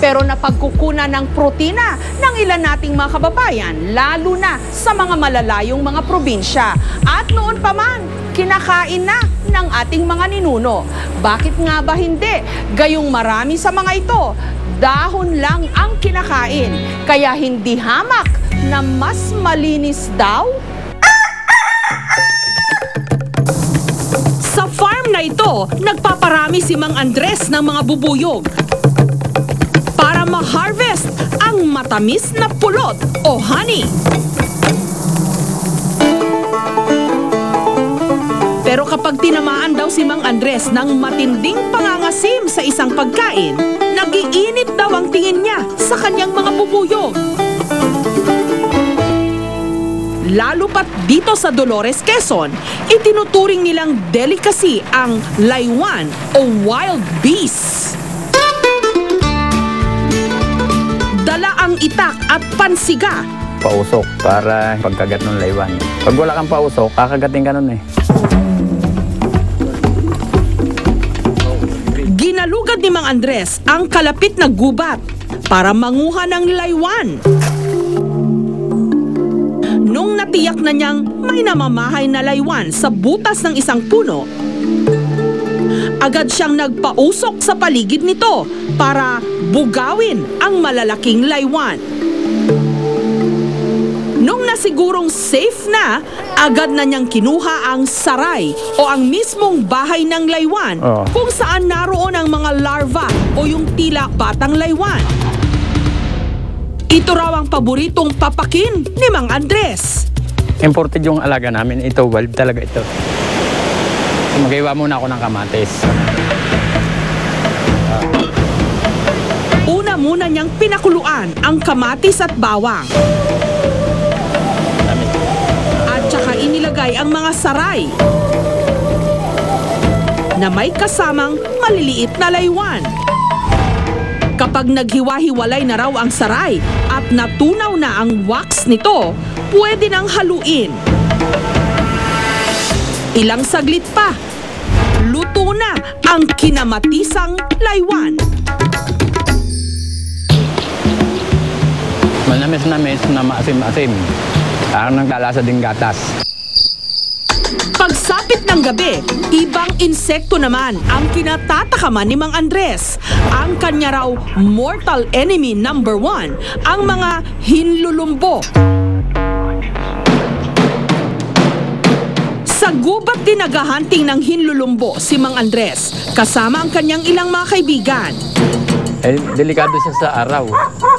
pero napagkukunan ng protina ng ilan nating mga kababayan, lalo na sa mga malalayong mga probinsya. At noon pa man, kinakain na ng ating mga ninuno. Bakit nga ba hindi? Gayong marami sa mga ito, dahon lang ang kinakain. Kaya hindi hamak na mas malinis daw? Sa farm na ito, nagpaparami si Mang Andres ng mga bubuyog para ma-harvest ang matamis na pulot o honey. Pero kapag tinamaan daw si Mang Andres ng matinding pangangasim sa isang pagkain, nag-iinit daw ang tingin niya sa kanyang mga bubuyog. Lalo pat dito sa Dolores, Quezon, itinuturing nilang delicacy ang laywan o wild beast. Dala ang itak at pansiga. Pausok para pagkagat ng laywan. Pag wala kang pausok, kakagating ka nun eh. Ginalugad ni Mang Andres ang kalapit na gubat para manguha ng laywan. Nung natiyak na niyang may namamahay na laywan sa butas ng isang puno, agad siyang nagpausok sa paligid nito para bugawin ang malalaking laywan. Nung nasigurong safe na, agad na niyang kinuha ang saray o ang mismong bahay ng laywan kung saan naroon ang mga larva o yung tila batang laywan. Ito raw ang paboritong papakin ni Mang Andres. Imported yung alaga namin. Ito, wild talaga ito. Mag-iwa muna ako ng kamatis. Una muna niyang pinakuluan ang kamatis at bawang. At saka inilagay ang mga saray na may kasamang maliliit na laywan. Kapag naghiwa-hiwalay na raw ang saray at natunaw na ang wax nito, pwede nang haluin. Ilang saglit pa, luto na ang kinamatisang laywan. Manamis-namis na maasim-asim. Parang naglalasa din gatas. Pagsapit ng gabi, ibang insekto naman ang kinatatakaman ni Mang Andres. Ang kanya raw mortal enemy number 1, ang mga hinlulumbo. Sa gubat din naghahunting ng hinlulumbo si Mang Andres, kasama ang kanyang ilang mga kaibigan. Eh, delikado siya sa araw.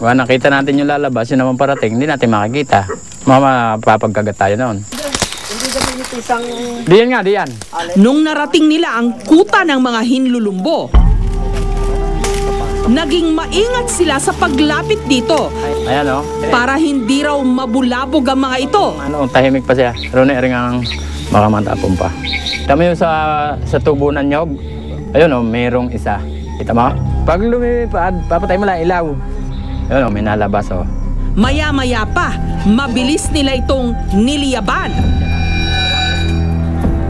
Kung nakita natin yung lalabas, yun naman parating, hindi natin makikita. Mapapagkagat tayo noon. Diyan nga, diyan. Nung narating nila ang kuta ng mga hinlulumbo, naging maingat sila sa paglapit dito. Ayan o. Para hindi raw mabulabog ang mga ito. Tahimik pa siya. Pero na-ring ang makamatapon pa. Tama yung sa tubo ng nyog. Ayun o, mayroong isa. Kita mo? Pag lumipad, papatay mo lang ilaw. Ayun o, may nalabas o. Maya-maya pa, mabilis nila itong niliyaban.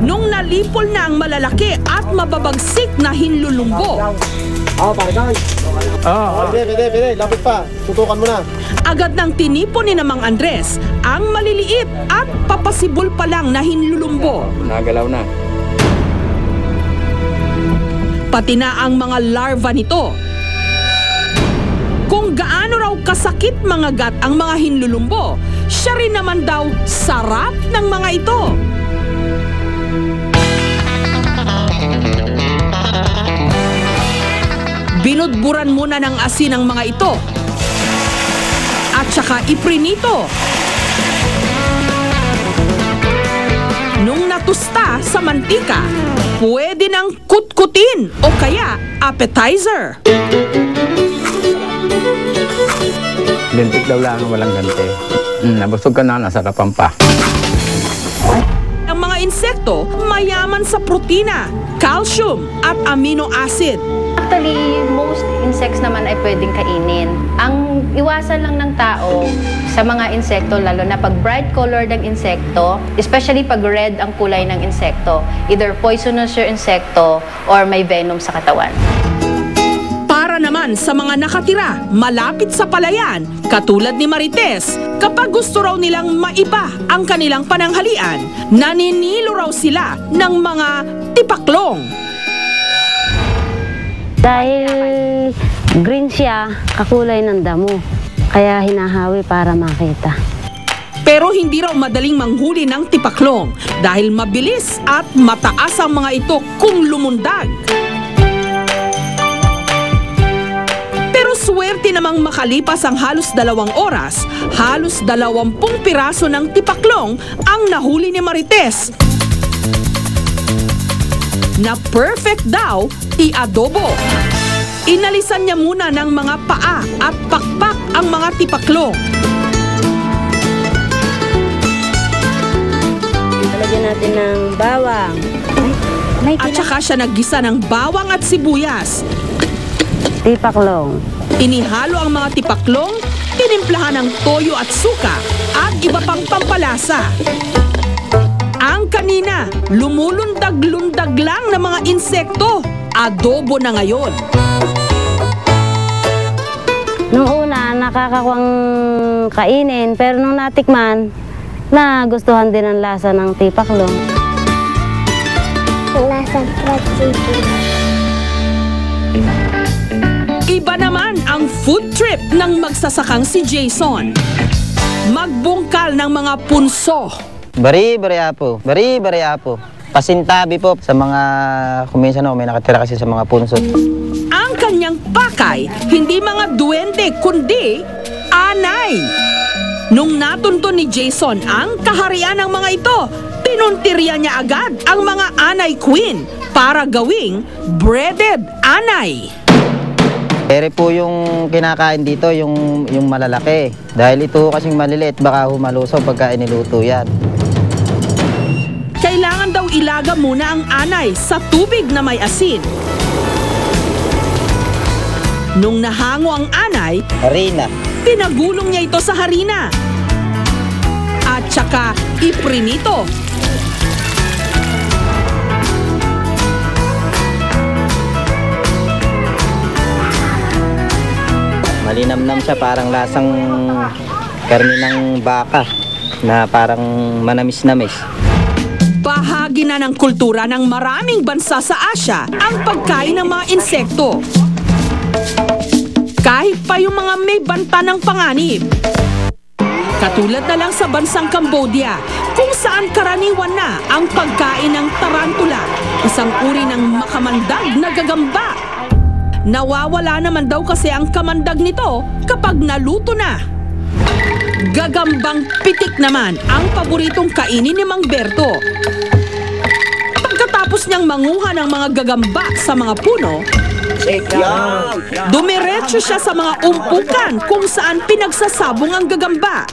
Nung nalipol na ang malalaki at mababagsik na hinlulumbo, Pwede, lapit pa. Tutukan mo na. agad nang tinipon ni Mang Andres ang maliliit at papasibol pa lang na hinlulumbo. Nagalaw na. Pati na ang mga larva nito. Kung gaano raw kasakit mga gat ang mga hinlulumbo, siya rin naman daw sarap ng mga ito. Binudburan muna ng asin ang mga ito at saka iprinito. Nung natusta sa mantika, pwede nang kutkutin o kaya appetizer. Lintik daw lang, walang ganti. Nabusog ka na, nasarapan pa. Ang mga insekto mayaman sa protina, calcium at amino acid. Actually, most insects naman ay pwedeng kainin. Ang iwasan lang ng tao sa mga insekto, lalo na pag bright colored ang insekto, especially pag red ang kulay ng insekto, either poisonous yung insekto or may venom sa katawan. Para naman naman sa mga nakatira malapit sa palayan, katulad ni Marites, kapag gusto raw nilang maiba ang kanilang pananghalian, naninilo raw sila ng mga tipaklong. Dahil green siya, kakulay ng damo. Kaya hinahawi para makita. Pero hindi raw madaling manghuli ng tipaklong dahil mabilis at mataas ang mga ito kung lumundag. Pero swerte namang makalipas ang halos 2 oras, halos 20 piraso ng tipaklong ang nahuli ni Marites. Na perfect daw i-adobo. Inalisan niya muna ng mga paa at pakpak ang mga tipaklong. Lagyan natin ng bawang. At saka siya naggisa ng bawang at sibuyas. Tipaklong. Inihalo ang mga tipaklong, tinimplahan ng toyo at suka at iba pang pampalasa. Ang kanina, lumulundag-lundag lang ng mga insekto, adobo na ngayon. Nung una, nakakakuwang kainin, pero nung natikman, nagustuhan din ang lasa ng tipaklong. Lasang fried chicken. Iba naman ang food trip ng magsasakang si Jason. Magbungkal ng mga punso. Bari apo. Pasintabi po sa mga kuminsan may nakatira kasi sa mga punso. Ang kanyang pakay, hindi mga duwende kundi anay. Nung natunto ni Jason ang kaharian ng mga ito, pinuntirya niya agad ang mga anay queen para gawing breaded anay. Ere po yung kinakain dito, yung malalaki. Dahil ito kasing maliliit, baka humalusaw pagka iniluto yan. Kailangan daw ilaga muna ang anay sa tubig na may asin. Nung nahango ang anay, Harina. pinagulong niya ito sa harina. At saka iprinito. Malinamnam siya, parang lasang karne ng baka na parang manamis-namis. Bahagi na ng kultura ng maraming bansa sa Asya ang pagkain ng mga insekto. Kahit pa yung mga may banta ng panganib. Katulad na lang sa bansang Cambodia, kung saan karaniwan na ang pagkain ng tarantula, isang uri ng makamandag na gagamba. Nawawala naman daw kasi ang kamandag nito kapag naluto na. Gagambang pitik naman ang paboritong kainin ni Mang Berto. Pagkatapos niyang manguha ng mga gagamba sa mga puno, dumiretso siya sa mga umpukan kung saan pinagsasabong ang gagamba.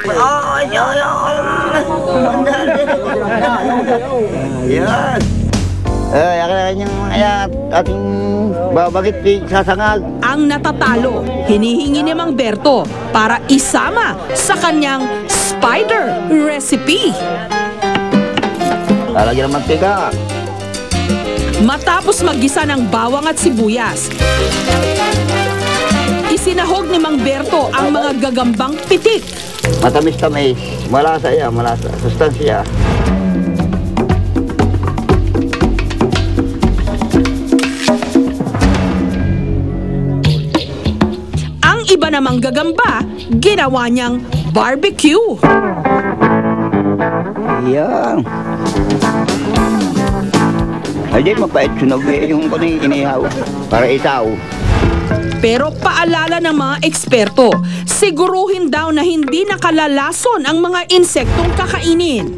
Yan. Akin yung ating babagit sasangag. Ang natatalo, hinihingi ni Mang Berto para isama sa kanyang spider recipe. Lalagyan ng mantika. Matapos maggisa ng bawang at sibuyas, isinahog ni Mang Berto ang mga gagambang pitik. Matamis-tamis. Malasa yan, malasa. Sustansya. Ang iba namang gagamba, ginawa niyang barbecue. Yan. Ay, di mapait sunog yung inihaw. Para isaw. Pero paalala ng mga eksperto, siguruhin daw na hindi nakalalason ang mga insektong kakainin.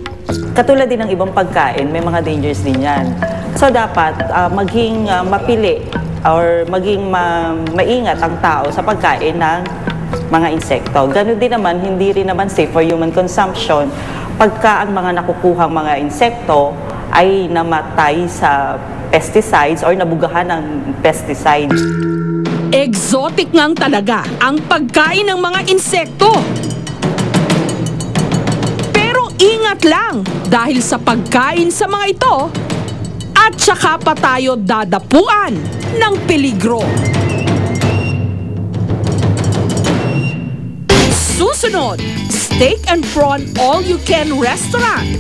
Katulad din ng ibang pagkain, may mga dangers din yan. So dapat maging mapili or maging maingat ang tao sa pagkain ng mga insekto. Ganun din naman, hindi rin naman safe for human consumption pagka ang mga nakukuhang mga insekto ay namatay sa pesticides or nabugahan ng pesticides. Exotic ngang talaga ang pagkain ng mga insekto. Pero ingat lang dahil sa pagkain sa mga ito at saka pa tayo dadapuan ng peligro. Susunod, steak and prawn all-you-can restaurant.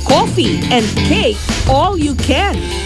Coffee and cake all you can.